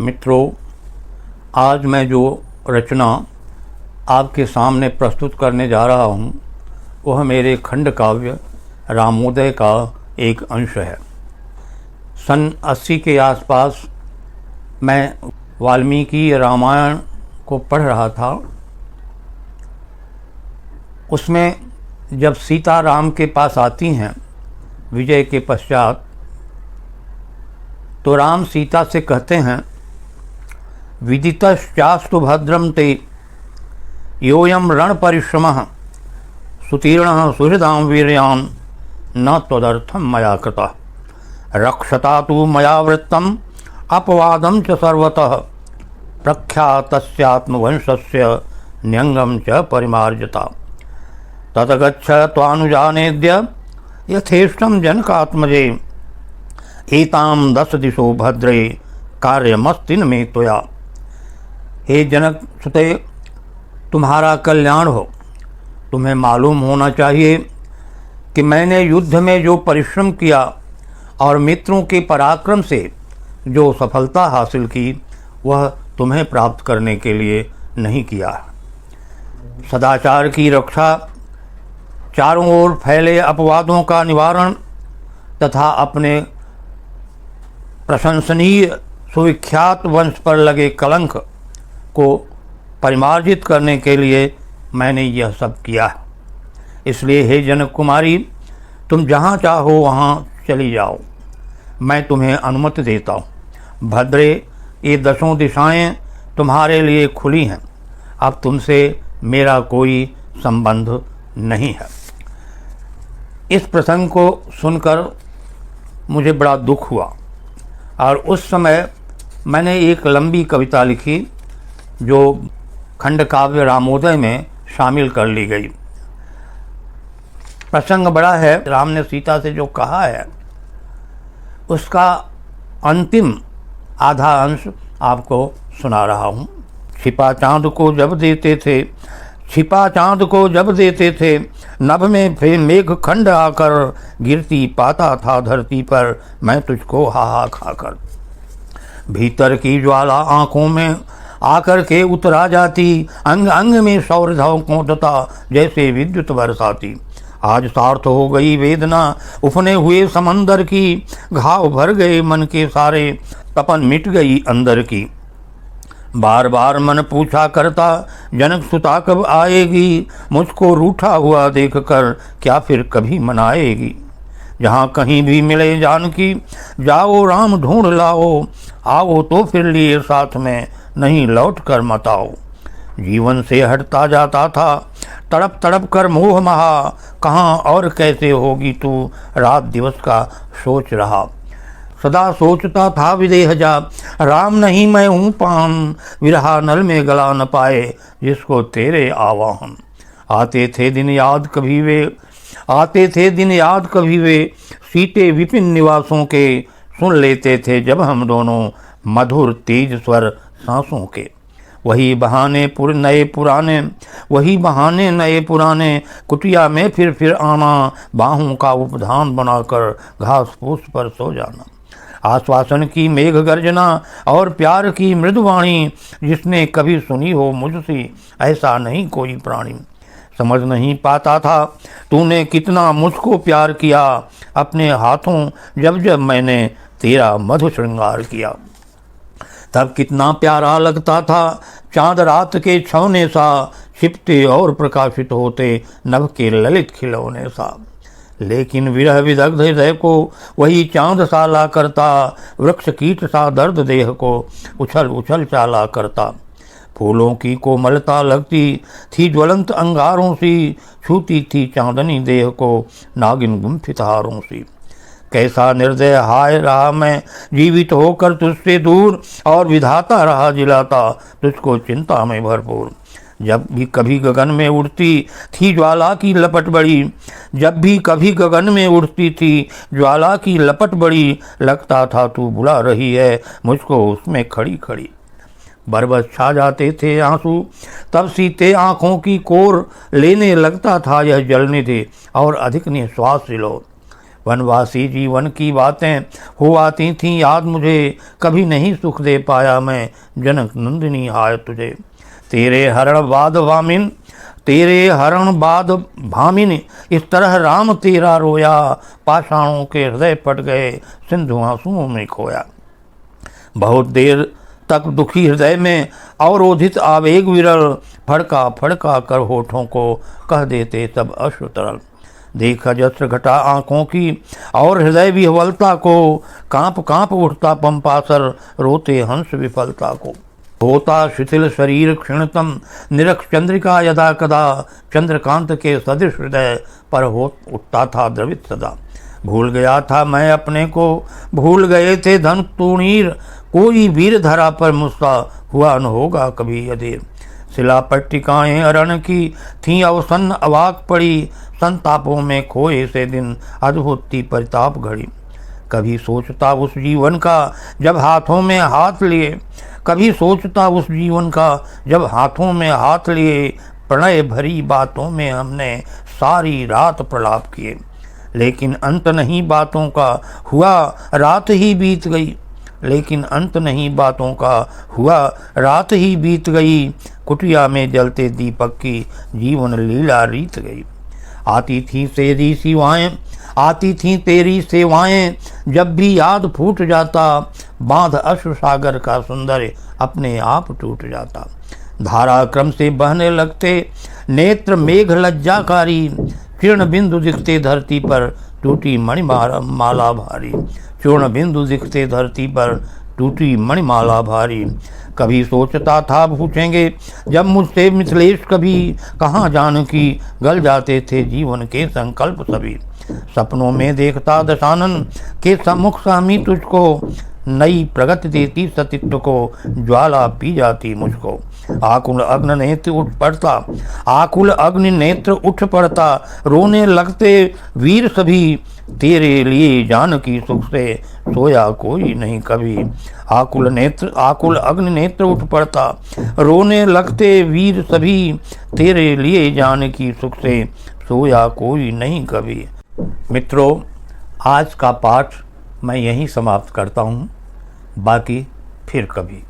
मित्रों, आज मैं जो रचना आपके सामने प्रस्तुत करने जा रहा हूँ वह मेरे खंड काव्य रामोदय का एक अंश है। सन 80 के आसपास मैं वाल्मीकि रामायण को पढ़ रहा था। उसमें जब सीता राम के पास आती हैं विजय के पश्चात, तो राम सीता से कहते हैं, विदितश्चास्तु भद्रम ते योऽयं रण परिश्रमः सुतीर्णः सुहृदां वीर्यान् न त्वदर्थं मया कृतः रक्षता तु मया वृत्तम् अपवादं च सर्वतः प्रख्यातस्यात्मवंशस्य न्यंगं च परिमार्जता ततगच्छ त्वानुजानेद्य यथेष्टं जनकात्मजे एतां 10 दिशो भद्रे कार्यमस्ति न मे त्वया। हे जनक सुते, तुम्हारा कल्याण हो। तुम्हें मालूम होना चाहिए कि मैंने युद्ध में जो परिश्रम किया और मित्रों के पराक्रम से जो सफलता हासिल की, वह तुम्हें प्राप्त करने के लिए नहीं किया। सदाचार की रक्षा, चारों ओर फैले अपवादों का निवारण तथा अपने प्रशंसनीय सुविख्यात वंश पर लगे कलंक को परिमार्जित करने के लिए मैंने यह सब किया। इसलिए हे जनक कुमारी, तुम जहाँ चाहो वहाँ चली जाओ, मैं तुम्हें अनुमति देता हूँ। भद्रे, ये 10 दिशाएं तुम्हारे लिए खुली हैं। अब तुमसे मेरा कोई संबंध नहीं है। इस प्रसंग को सुनकर मुझे बड़ा दुख हुआ और उस समय मैंने एक लंबी कविता लिखी जो खंड काव्य रामोदय में शामिल कर ली गई। प्रसंग बड़ा है। राम ने सीता से जो कहा है उसका अंतिम आधा अंश आपको सुना रहा हूँ। छिपा चाँद को जब देते थे नभ में फिर मेघ खंड आकर गिरती पाता था धरती पर मैं तुझको हाहा खाकर। भीतर की ज्वाला आंखों में आकर के उतरा जाती, अंग अंग में सौरधाव कोंदता जैसे विद्युत बरसाती। आज सार्थ हो गई वेदना उफने हुए समंदर की, घाव भर गए मन के सारे तपन मिट गई अंदर की। बार बार मन पूछा करता जनक सुता कब आएगी, मुझको रूठा हुआ देखकर क्या फिर कभी मनाएगी। जहाँ कहीं भी मिले जानकी जाओ राम ढूंढ लाओ, आओ तो फिर लिए साथ में नहीं लौट कर मत आओ। जीवन से हटता जाता था तड़प तड़प कर मोह महा, कहाँ और कैसे होगी तू रात दिवस का सोच रहा। सदा सोचता था विदेह जा राम नहीं मैं हूँ पान, विरहा नल में गला न पाए जिसको तेरे आवाहन। आते थे दिन याद कभी वे सीते विपिन निवासों के, सुन लेते थे जब हम दोनों मधुर तेज स्वर सांसों के। वही बहाने नए पुराने कुटिया में फिर आना, बाहों का उपधान बनाकर घास फूस पर सो जाना। आश्वासन की मेघ गर्जना और प्यार की मृदुवाणी, जिसने कभी सुनी हो मुझसे ऐसा नहीं कोई प्राणी। समझ नहीं पाता था तूने कितना मुझको प्यार किया, अपने हाथों जब मैंने तेरा मधु श्रृंगार किया। तब कितना प्यारा लगता था चाँद रात के छौने सा, छिपते और प्रकाशित होते नभ के ललित खिलौने सा। लेकिन विरह विदग्ध हृदय को वही चाँद सा ला करता, वृक्ष कीट सा दर्द देह को उछल उछल चाला करता। फूलों की कोमलता लगती थी ज्वलंत अंगारों सी, छूती थी चांदनी देह को नागिन गुम्फित हारों सी। कैसा निर्दय हाय रहा मैं जीवित होकर तुझसे दूर, और विधाता रहा जिलाता तुझको चिंता में भरपूर। जब भी कभी गगन में उड़ती थी ज्वाला की लपट बड़ी, लगता था तू बुला रही है मुझको उसमें खड़ी खड़ी। बरबस छा जाते थे आंसू तब सीते आँखों की कोर, लेने लगता था यह जलने थे और अधिक निश्वास सिलो। वनवासी जीवन की बातें हो आती थीं याद मुझे, कभी नहीं सुख दे पाया मैं जनक नंदिनी हाय तुझे। तेरे हरण बाद भामिन, इस तरह राम तेरा रोया, पाषाणों के हृदय पट गए सिंधु आंसुओं में खोया। बहुत देर तक दुखी हृदय में अवरोधित आवेग विरल, फड़का फड़का कर होठों को कह देते सब अश्रु तरल। देखा जस्र घटा आंखों की और हृदय विह्वलता को, कांप कांप उठता पंपासर रोते हंस विफलता को। होता शिथिल शरीर क्षीणतम, निरख चंद्रिका यदा कदा, चंद्रकांत के सदृश हृदय पर हो उठता था द्रवित सदा। भूल गया था मैं अपने को, भूल गए थे धन तूणीर, कोई वीर धरा पर मुझसा हुआ न होगा कभी अधीर। शिला पट्टिकाएं अरण की थीं अवसन्न अवाक पड़ी, संतापों में खोए से दिन अद्भुत थी परिताप घड़ी। कभी सोचता उस जीवन का जब हाथों में हाथ लिए, कभी सोचता उस जीवन का जब हाथों में हाथ लिए, प्रणय भरी बातों में हमने सारी रात प्रलाप किए। लेकिन अंत नहीं बातों का हुआ, रात ही बीत गई, लेकिन अंत नहीं बातों का हुआ, रात ही बीत गई। कुटिया में जलते दीपक की जीवन लीला रीत गई। आती थी तेरी सेवाएं, जब भी याद फूट जाता, बांध अश्रु सागर का सुंदर अपने आप टूट जाता। धारा क्रम से बहने लगते नेत्र मेघ लज्जाकारी, किरण बिंदु दिखते धरती पर टूटी मणिमाला भारी। चूर्ण बिंदु दिखते धरती पर टूटी मणिमाला भारी। कभी सोचता था पूछेंगे जब मुझसे मिथिलेश कभी, कहाँ जानकी गल जाते थे जीवन के संकल्प सभी। सपनों में देखता दशानन के सम्मुख सामी तुझको, नई प्रगति देती सतित्व को, ज्वाला पी जाती मुझको। आकुल अग्नि नेत्र उठ पड़ता, रोने लगते वीर सभी, तेरे लिए जानकी सुख से सोया कोई नहीं कभी। आकुल अग्नि नेत्र उठ पड़ता, रोने लगते वीर सभी, तेरे लिए जानकी सुख से सोया कोई नहीं कभी। मित्रों, आज का पाठ मैं यहीं समाप्त करता हूँ, बाकी फिर कभी।